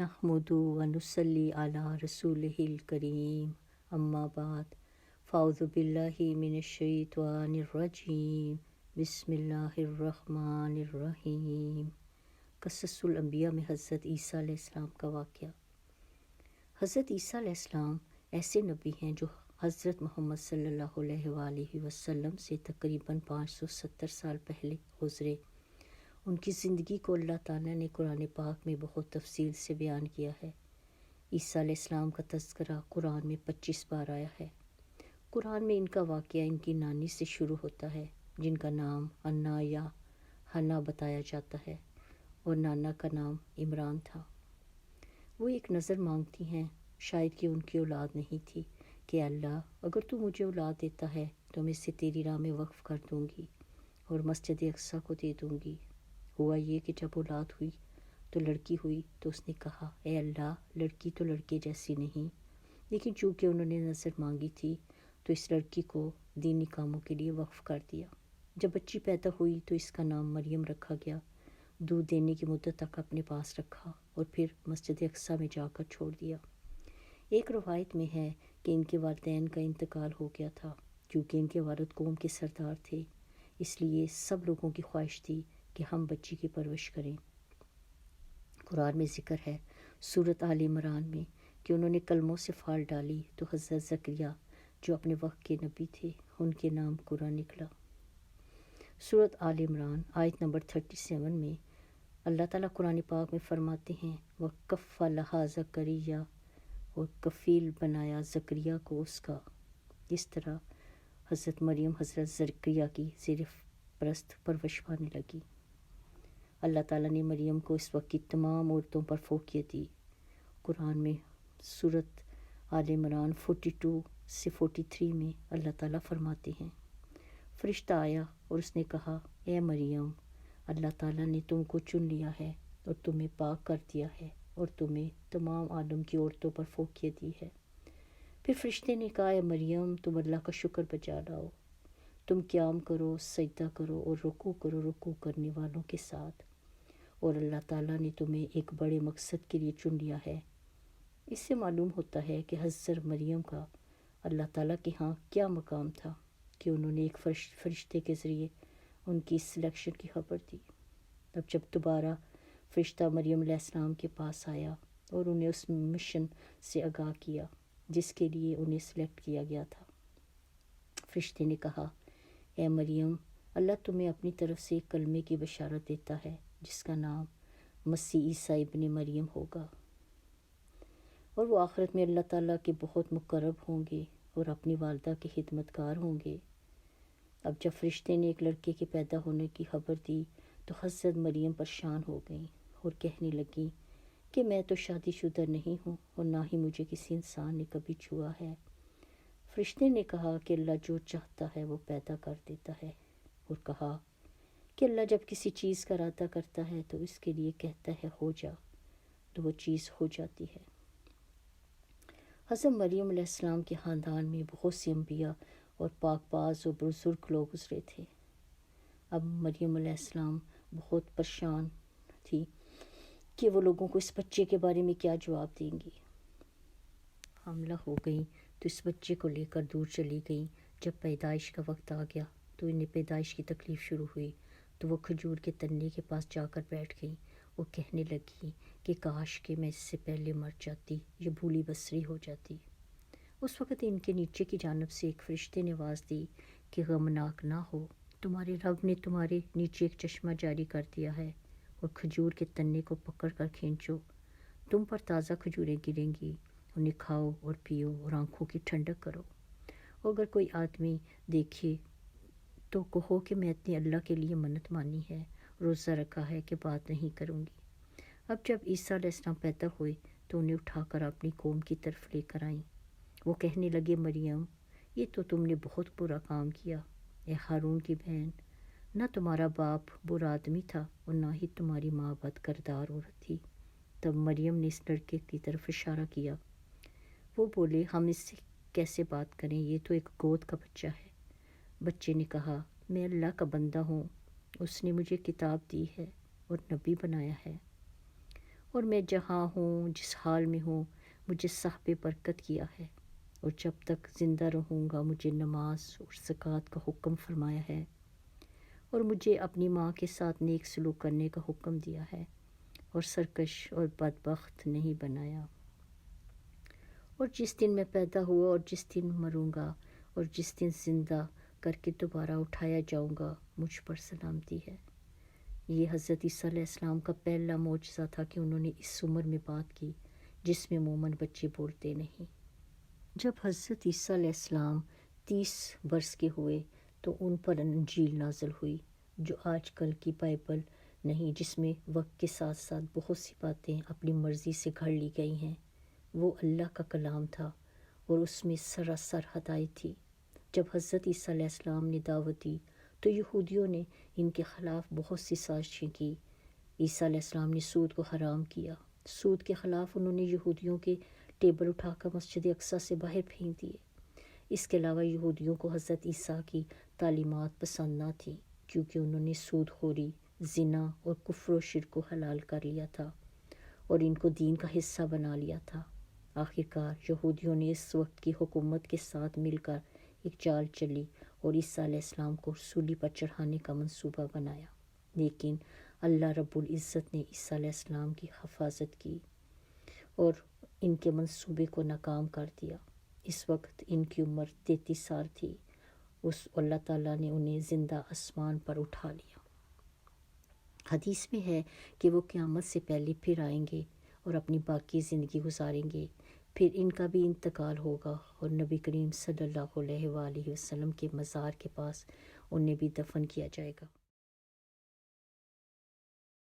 نحمد و نصلی علی رسولہ الکریم اما بعد فاعوذ باللہ من الشیطان الرجیم بسم اللہ الرحمن الرحیم۔ قصص الانبیاء میں حضرت عیسیٰ علیہ السلام کا واقعہ۔ حضرت عیسیٰ علیہ السلام ایسے نبی ہیں جو حضرت محمد صلی اللہ علیہ وآلہ وسلم سے تقریباً 570 سال پہلے گزرے۔ ان کی زندگی کو اللہ تعالیٰ نے قرآن پاک میں بہت تفصیل سے بیان کیا ہے۔ عیسیٰ علیہ السلام کا تذکرہ قرآن میں 25 بار آیا ہے۔ قرآن میں ان کا واقعہ ان کی نانی سے شروع ہوتا ہے، جن کا نام انا یا ہنا بتایا جاتا ہے، اور نانا کا نام عمران تھا۔ وہ ایک نظر مانگتی ہیں، شاید کہ ان کی اولاد نہیں تھی، کہ اللہ اگر تو مجھے اولاد دیتا ہے تو میں اسے تیری راہ میں وقف کر دوں گی اور مسجد اقصیٰ کو دے دوں گی۔ ہوا یہ کہ جب اولاد ہوئی تو لڑکی ہوئی تو اس نے کہا، اے اللہ، لڑکی تو لڑکے جیسی نہیں، لیکن چونکہ انہوں نے نظر مانگی تھی تو اس لڑکی کو دینی کاموں کے لیے وقف کر دیا۔ جب بچی پیدا ہوئی تو اس کا نام مریم رکھا گیا۔ دودھ دینے کی مدت تک اپنے پاس رکھا اور پھر مسجد اقصیٰ میں جا کر چھوڑ دیا۔ ایک روایت میں ہے کہ ان کے والدین کا انتقال ہو گیا تھا، کیونکہ ان کے والد قوم کے سردار تھے، اس لیے سب لوگوں کی خواہش تھی کہ ہم بچی کی پرورش کریں۔ قرآن میں ذکر ہے سورۃ آل عمران میں کہ انہوں نے کلموں سے پھال ڈالی تو حضرت زکریا جو اپنے وقت کے نبی تھے، ان کے نام قرآن نکلا۔ سورۃ آل عمران آیت نمبر 37 میں اللہ تعالیٰ قرآن پاک میں فرماتے ہیں، وَكَفَّلَهَا زَكَرِيَّا، اور کفیل بنایا زکریا کو اس کا۔ اس طرح حضرت مریم حضرت زکریا کی زیر پرست پرورش پانے لگی۔ اللہ تعالیٰ نے مریم کو اس وقت کی تمام عورتوں پر فوقیت دی۔ قرآن میں سورۃ آل عمران 42 سے 43 میں اللہ تعالیٰ فرماتے ہیں، فرشتہ آیا اور اس نے کہا، اے مریم، اللہ تعالیٰ نے تم کو چن لیا ہے اور تمہیں پاک کر دیا ہے اور تمہیں تمام عالم کی عورتوں پر فوقیت دی ہے۔ پھر فرشتے نے کہا، اے مریم، تم اللہ کا شکر بجا لاؤ، تم قیام کرو، سجدہ کرو اور رکوع کرو رکوع کرنے والوں کے ساتھ، اور اللہ تعالیٰ نے تمہیں ایک بڑے مقصد کے لیے چن لیا ہے۔ اس سے معلوم ہوتا ہے کہ حضرت مریم کا اللہ تعالیٰ کے ہاں کیا مقام تھا کہ انہوں نے ایک فرشتے کے ذریعے ان کی سلیکشن کی خبر دی۔ اب جب دوبارہ فرشتہ مریم علیہ السلام کے پاس آیا اور انہیں اس مشن سے آگاہ کیا جس کے لیے انہیں سلیکٹ کیا گیا تھا، فرشتے نے کہا، اے مریم، اللہ تمہیں اپنی طرف سے ایک کلمے کی بشارت دیتا ہے جس کا نام مسیح عیسیٰ ابن مریم ہوگا، اور وہ آخرت میں اللہ تعالیٰ کے بہت مقرب ہوں گے اور اپنی والدہ کے خدمتگار ہوں گے۔ اب جب فرشتے نے ایک لڑکے کے پیدا ہونے کی خبر دی تو حضرت مریم پریشان ہو گئیں اور کہنے لگیں کہ میں تو شادی شدہ نہیں ہوں اور نہ ہی مجھے کسی انسان نے کبھی چھوا ہے۔ فرشتے نے کہا کہ اللہ جو چاہتا ہے وہ پیدا کر دیتا ہے، اور کہا کہ اللہ جب کسی چیز کا ارادہ کرتا ہے تو اس کے لیے کہتا ہے ہو جا، تو وہ چیز ہو جاتی ہے۔ حضرت مریم علیہ السلام کے خاندان میں بہت سے انبیاء اور پاک باز اور بزرگ لوگ گزرے تھے۔ اب مریم علیہ السلام بہت پریشان تھی کہ وہ لوگوں کو اس بچے کے بارے میں کیا جواب دیں گی۔ حاملہ ہو گئیں تو اس بچے کو لے کر دور چلی گئیں۔ جب پیدائش کا وقت آ گیا تو انہیں پیدائش کی تکلیف شروع ہوئی تو وہ کھجور کے تنے کے پاس جا کر بیٹھ گئیں۔ وہ کہنے لگی کہ کاش کہ میں اس سے پہلے مر جاتی یا بھولی بصری ہو جاتی۔ اس وقت ان کے نیچے کی جانب سے ایک فرشتے نے آواز دی کہ غمناک نہ ہو، تمہارے رب نے تمہارے نیچے ایک چشمہ جاری کر دیا ہے، اور کھجور کے تنے کو پکڑ کر کھینچو، تم پر تازہ کھجوریں گریں گی، انہیں کھاؤ اور پیو اور آنکھوں کی ٹھنڈک کرو۔ اور اگر کوئی آدمی دیکھے تو کہو کہ میں نے اللہ کے لیے منت مانی ہے، روزہ رکھا ہے کہ بات نہیں کروں گی۔ اب جب عیسیٰ علیہ السلام پیدا ہوئے تو انہیں اٹھا کر اپنی قوم کی طرف لے کر آئیں۔ وہ کہنے لگے، مریم، یہ تو تم نے بہت برا کام کیا۔ اے ہارون کی بہن، نہ تمہارا باپ برا آدمی تھا اور نہ ہی تمہاری ماں بد کردار عورت تھی۔ تب مریم نے اس لڑکے کی طرف اشارہ کیا۔ وہ بولے، ہم اس سے کیسے بات کریں، یہ تو ایک گود کا بچہ ہے۔ بچے نے کہا، میں اللہ کا بندہ ہوں، اس نے مجھے کتاب دی ہے اور نبی بنایا ہے۔ اور میں جہاں ہوں جس حال میں ہوں مجھے صاحب برکت کیا ہے، اور جب تک زندہ رہوں گا مجھے نماز اور زکوٰۃ کا حکم فرمایا ہے، اور مجھے اپنی ماں کے ساتھ نیک سلوک کرنے کا حکم دیا ہے، اور سرکش اور بدبخت نہیں بنایا۔ اور جس دن میں پیدا ہوا اور جس دن مروں گا اور جس دن زندہ کر کے دوبارہ اٹھایا جاؤں گا، مجھ پر سلامتی ہے۔ یہ حضرت عیسیٰ علیہ السلام کا پہلا معجزہ تھا کہ انہوں نے اس عمر میں بات کی جس میں مومن بچے بولتے نہیں۔ جب حضرت عیسیٰ علیہ السلام 30 برس کے ہوئے تو ان پر انجیل نازل ہوئی، جو آج کل کی بائبل نہیں، جس میں وقت کے ساتھ ساتھ بہت سی باتیں اپنی مرضی سے گھڑ لی گئی ہیں۔ وہ اللہ کا کلام تھا اور اس میں سراسر ہدایت تھی۔ جب حضرت عیسیٰ علیہ السلام نے دعوت دی تو یہودیوں نے ان کے خلاف بہت سی سازشیں کی۔ عیسیٰ علیہ السلام نے سود کو حرام کیا۔ سود کے خلاف انہوں نے یہودیوں کے ٹیبل اٹھا کر مسجد اقصیٰ سے باہر پھینک دیے۔ اس کے علاوہ یہودیوں کو حضرت عیسیٰ کی تعلیمات پسند نہ تھیں، کیونکہ انہوں نے سود خوری، زنا اور کفر و شرک کو حلال کر لیا تھا اور ان کو دین کا حصہ بنا لیا تھا۔ آخرکار یہودیوں نے اس وقت کی حکومت کے ساتھ مل کر ایک چال چلی اور عیسیٰ علیہ السلام کو سولی پر چڑھانے کا منصوبہ بنایا، لیکن اللہ رب العزت نے عیسیٰ علیہ السلام کی حفاظت کی اور ان کے منصوبے کو ناکام کر دیا۔ اس وقت ان کی عمر 33 سال تھی۔ اللہ تعالیٰ نے انہیں زندہ آسمان پر اٹھا لیا۔ حدیث میں ہے کہ وہ قیامت سے پہلے پھر آئیں گے اور اپنی باقی زندگی گزاریں گے، پھر ان کا بھی انتقال ہوگا اور نبی کریم صلی اللہ علیہ وآلہ وسلم کے مزار کے پاس انہیں بھی دفن کیا جائے گا۔